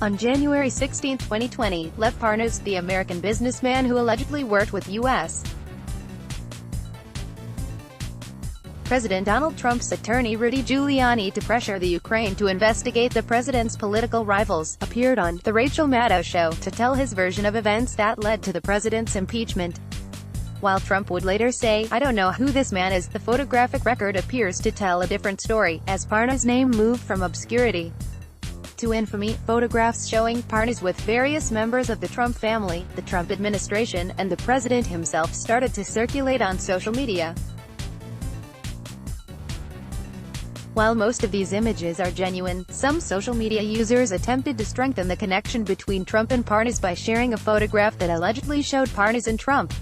On January 16, 2020, Lev Parnas, the American businessman who allegedly worked with U.S. President Donald Trump's attorney Rudy Giuliani to pressure the Ukraine to investigate the president's political rivals, appeared on The Rachel Maddow Show to tell his version of events that led to the president's impeachment. While Trump would later say, "I don't know who this man is," the photographic record appears to tell a different story, as Parnas' name moved from obscurity to infamy. Photographs showing Parnas with various members of the Trump family, the Trump administration, and the president himself started to circulate on social media. While most of these images are genuine, some social media users attempted to strengthen the connection between Trump and Parnas by sharing a photograph that allegedly showed Parnas and Trump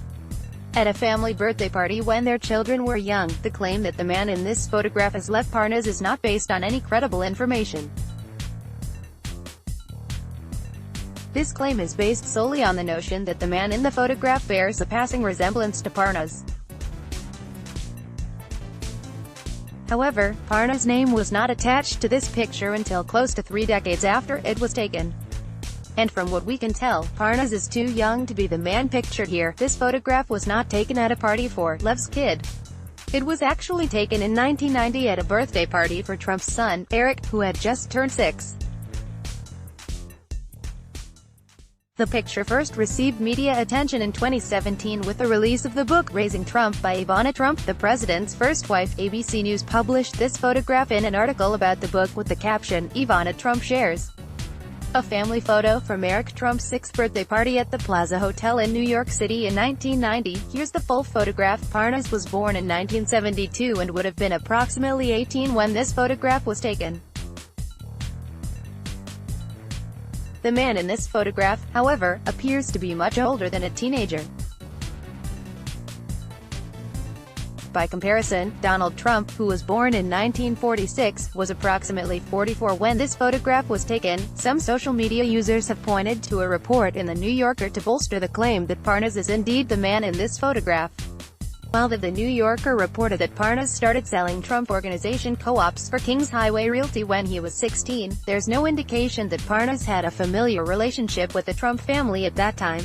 at a family birthday party when their children were young. The claim that the man in this photograph is Lev Parnas is not based on any credible information. This claim is based solely on the notion that the man in the photograph bears a passing resemblance to Parnas. However, Parnas' name was not attached to this picture until close to 3 decades after it was taken. And from what we can tell, Parnas is too young to be the man pictured here. This photograph was not taken at a party for Lev's kid. It was actually taken in 1990 at a birthday party for Trump's son, Eric, who had just turned 6. The picture first received media attention in 2017 with the release of the book Raising Trump by Ivana Trump, the president's first wife. ABC News published this photograph in an article about the book with the caption, "Ivana Trump shares a family photo from Eric Trump's 6th birthday party at the Plaza Hotel in New York City in 1990. Here's the full photograph. Parnas was born in 1972 and would have been approximately 18 when this photograph was taken. The man in this photograph, however, appears to be much older than a teenager. By comparison, Donald Trump, who was born in 1946, was approximately 44 when this photograph was taken. Some social media users have pointed to a report in The New Yorker to bolster the claim that Parnas is indeed the man in this photograph. While The New Yorker reported that Parnas started selling Trump Organization co-ops for Kings Highway Realty when he was 16, there's no indication that Parnas had a familiar relationship with the Trump family at that time.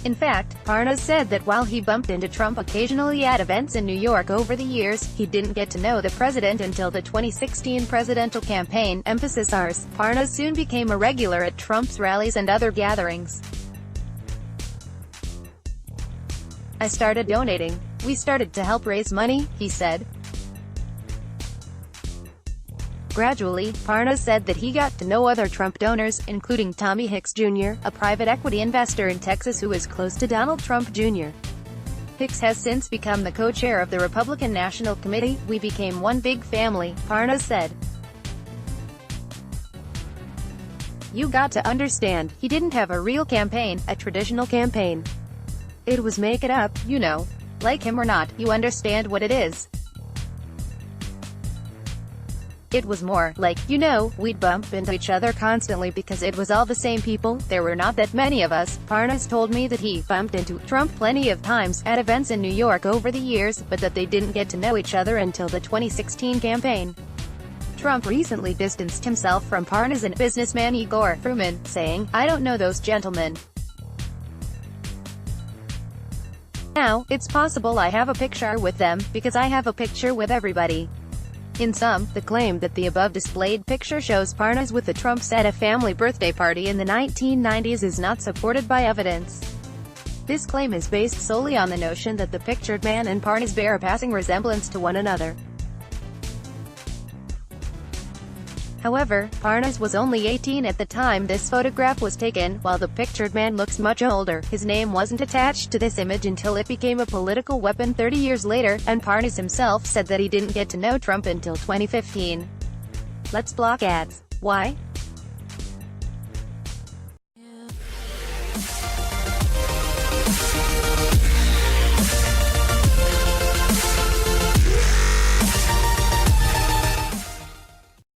In fact, Parnas said that while he bumped into Trump occasionally at events in New York over the years, he didn't get to know the president until the 2016 presidential campaign. Emphasis ours. Parnas soon became a regular at Trump's rallies and other gatherings. "I started donating. We started to help raise money," he said. Gradually, Parnas said that he got to know other Trump donors, including Tommy Hicks Jr., a private equity investor in Texas who is close to Donald Trump Jr. Hicks has since become the co-chair of the Republican National Committee. "We became one big family," Parnas said. "You got to understand, he didn't have a real campaign, a traditional campaign. It was make it up, you know. Like him or not, you understand what it is. It was more like, you know, we'd bump into each other constantly because it was all the same people. There were not that many of us." Parnas told me that he bumped into Trump plenty of times at events in New York over the years, but that they didn't get to know each other until the 2016 campaign. Trump recently distanced himself from Parnas and businessman Igor Fruman, saying, "I don't know those gentlemen. Now, it's possible I have a picture with them, because I have a picture with everybody." In sum, the claim that the above displayed picture shows Parnas with the Trumps at a family birthday party in the 1990s is not supported by evidence. This claim is based solely on the notion that the pictured man and Parnas bear a passing resemblance to one another. However, Parnas was only 18 at the time this photograph was taken, while the pictured man looks much older. His name wasn't attached to this image until it became a political weapon 30 years later, and Parnas himself said that he didn't get to know Trump until 2015. Let's block ads. Why?